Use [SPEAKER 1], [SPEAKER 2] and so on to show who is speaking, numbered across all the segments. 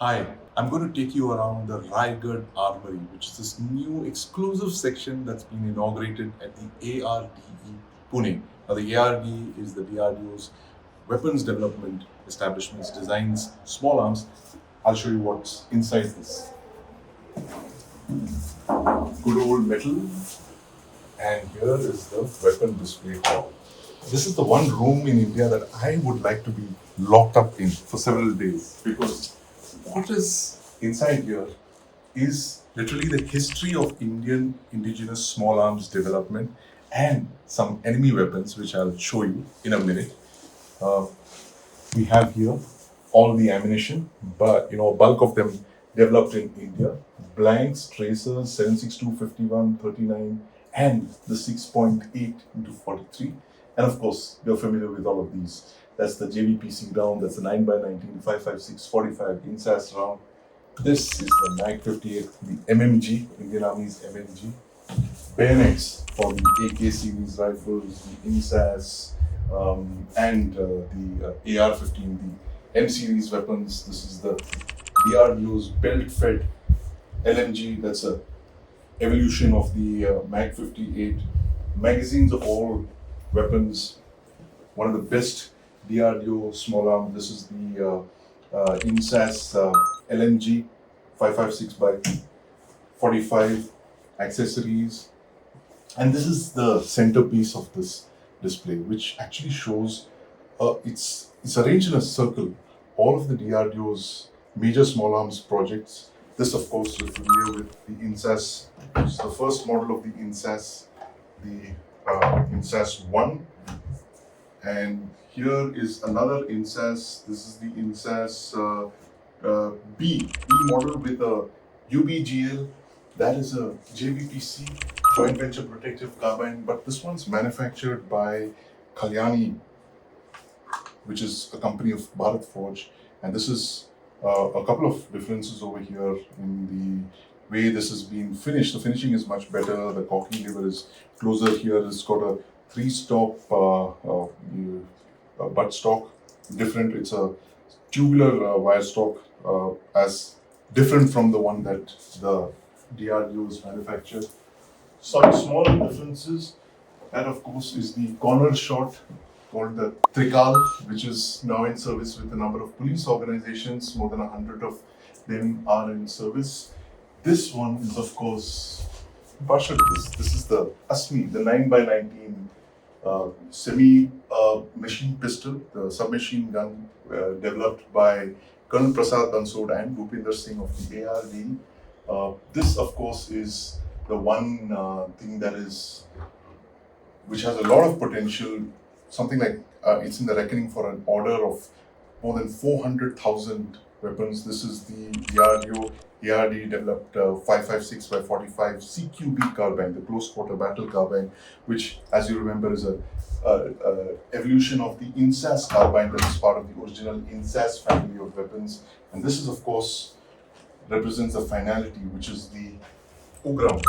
[SPEAKER 1] Hi, I'm going to take you around the Raigad Armoury, which is this new exclusive section that's been inaugurated at the ARDE Pune. Now, the ARDE is the DRDO's weapons development establishments, designs small arms. I'll show you what's inside this. Good old metal, and here is the weapon display hall. This is the one room in India that I would like to be locked up in for several days because what is inside here is literally the history of Indian indigenous small arms development and some enemy weapons, which I'll show you in a minute. Uh, we have here all the ammunition, but bulk of them developed in India. Blanks, tracers, 7.62, 51, 39, and the 6.8 into 43. And of course, you're familiar with all of these. That's the JVPC round, that's the 9x19, 5.56, 45 INSAS round. This is the Mag 58, the MMG, Indian Army's MMG. Bayonets for the AK series rifles, the INSAS, and the AR-15, the M series weapons. This is the DRDO's belt-fed LMG. That's a evolution of the Mag 58. Magazines of all weapons. One of the best DRDO small arm. This is the INSAS LMG 5.56 by 45 accessories. And this is the centerpiece of this display, which actually shows it's arranged in a circle. All of the DRDO's major small arms projects. This, of course, you're familiar with the INSAS. It's the first model of the INSAS, the INSAS 1. And here is another INSAS. This is the INSAS B model with a UBGL. That is a JVPC, joint venture protective carbine, but this one's manufactured by Kalyani, which is a company of Bharat Forge. And this is a couple of differences over here in the way this has been finished. The finishing is much better. The cocking lever is closer here. It's got a 3-stop butt stock, different. It's a tubular wire stock, as different from the one that the DRDO's manufactured. Some small differences. That, of course, is the corner shot called the Trikal, which is now in service with a number of police organizations. More than 100 of them are in service. This one is, of course, partial to this. This is the ASMI, the 9x19 semi-machine pistol, the submachine gun developed by Colonel Prasad Bansod and Bhupinder Singh of the ARDE. This, of course, is the one thing which has a lot of potential. Something like it's in the reckoning for an order of more than 400,000 weapons. This is the DRDO ARDE developed 5.56 by 45 CQB carbine, the close quarter battle carbine, which, as you remember, is a evolution of the INSAS carbine that is part of the original INSAS family of weapons. And this is, of course, represents the finality, which is the Ugram.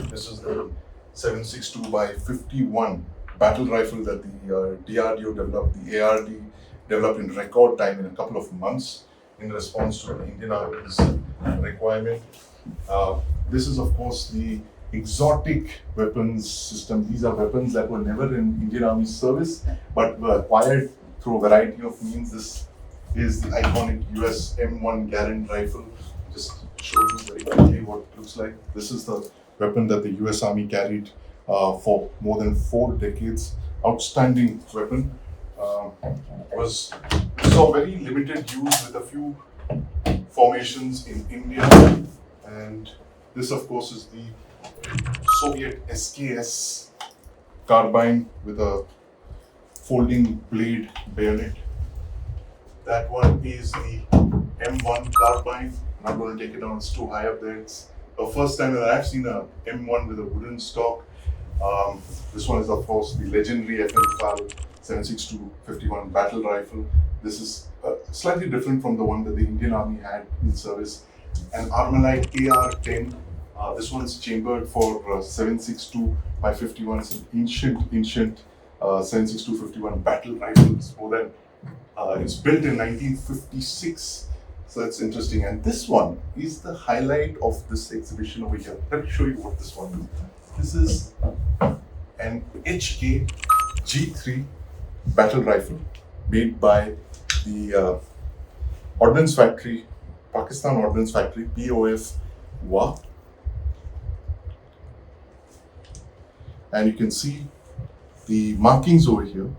[SPEAKER 1] This is the 7.62 by 51 battle rifle that the DRDO developed, the ARDE developed in record time in a couple of months in response to the Indian Army's requirement. This is, of course, the exotic weapons system. These are weapons that were never in Indian Army service but were acquired through a variety of means. This is the iconic US M1 Garand rifle. Just show you very quickly what it looks like. This is the weapon that the US Army carried for more than 4 decades. Outstanding weapon. Saw very limited use with a few formations in India. And this, of course, is the Soviet SKS carbine with a folding blade bayonet. That one is the M1 carbine. I'm not going to take it down, it's too high up there. It's the first time that I've seen a M1 with a wooden stock. This one is, of course, the legendary FL 7.62 51 battle rifle. This is slightly different from the one that the Indian Army had in service. An Armalite AR-10. This one is chambered for 7.62 by 51. It's an ancient 7.62 51 battle rifle. It's built in 1956. So that's interesting. And this one is the highlight of this exhibition over here. Let me show you what this one is. This is an HK G3 battle rifle made by the Ordnance Factory, Pakistan Ordnance Factory, POF WA. And you can see the markings over here.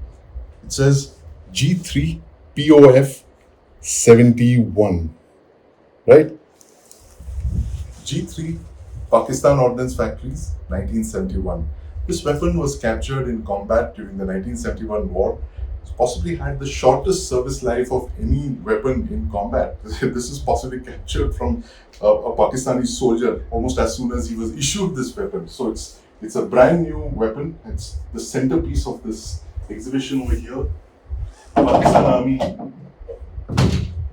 [SPEAKER 1] It says G3 POF 71, right? G3 Pakistan Ordnance Factories 1971. This weapon was captured in combat during the 1971 war. It possibly had the shortest service life of any weapon in combat. This is possibly captured from a Pakistani soldier almost as soon as he was issued this weapon. So it's a brand new weapon. It's the centerpiece of this exhibition over here. Pakistan Army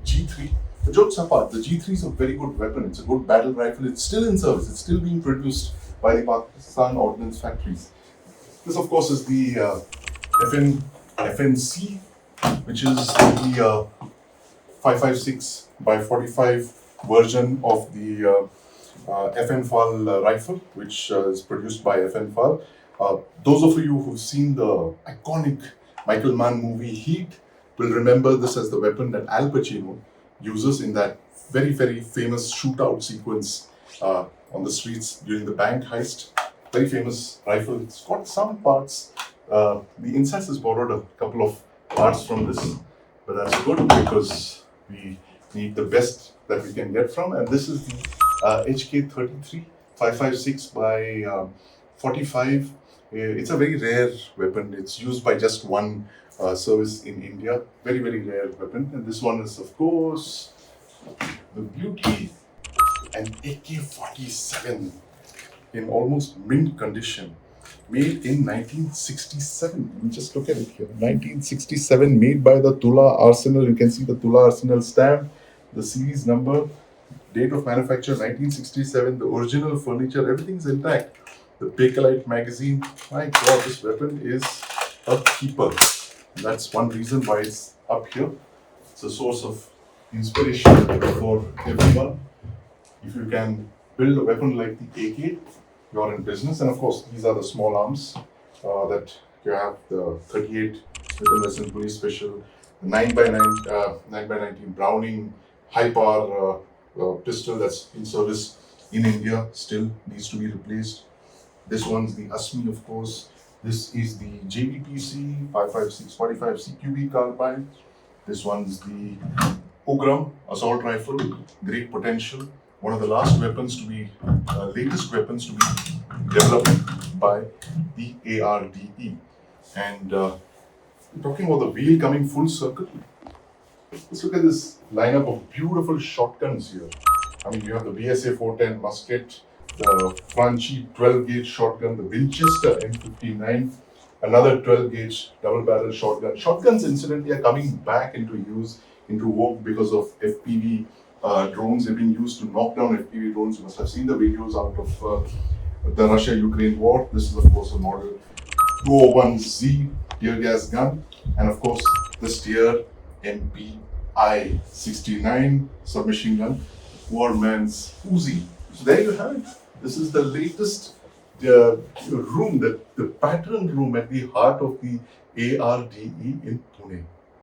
[SPEAKER 1] G3. The jokes apart, the G3 is a very good weapon. It's a good battle rifle. It's still in service. It's still being produced by the Pakistan Ordnance Factories. This, of course, is the FNC, which is the 5.56 by 45 version of the FNFAL rifle, which is produced by FNFAL. Those of you who've seen the iconic Michael Mann movie Heat will remember this as the weapon that Al Pacino uses in that very, very famous shootout sequence on the streets during the bank heist. Very famous rifle. It's got some parts. The insides has borrowed a couple of parts from this, but that's good because we need the best that we can get from. And this is the HK33 5.56 by 45. It's a very rare weapon. It's used by just one service in India. Very, very rare weapon. And this one is, of course, the beauty, an AK-47 in almost mint condition, made in 1967. Let me just look at it here. 1967, made by the Tula Arsenal. You can see the Tula Arsenal stamp, the series number, date of manufacture 1967, the original furniture, everything's intact. The Bakelite magazine. My God, this weapon is a keeper. And that's one reason why it's up here. It's a source of inspiration for everyone. If you can build a weapon like the AK, you're in business. And of course, these are the small arms that you have: the 38 Smith & Wesson Police Special, the 9x19 Browning high power pistol that's in service in India, still needs to be replaced. This one's the ASMI, of course. This is the JVPC 5.56 45 CQB carbine. This one's the Ugram assault rifle, great potential. One of the last weapons to be, latest weapons to be developed by the ARDE. And talking about the wheel coming full circle, let's look at this lineup of beautiful shotguns here. I mean, you have the BSA 410 musket, the Franchi 12 gauge shotgun, the Winchester M59, another 12 gauge double barrel shotgun. Shotguns, incidentally, are coming back into use, into vogue because of FPV drones. They've been used to knock down FPV drones. You must have seen the videos out of the Russia-Ukraine war. This is, of course, a model 201Z tear gas gun, and of course, the Steer MPI 69 submachine gun, poor man's Uzi. So there you have it. This is the latest room, the pattern room at the heart of the ARDE in Pune.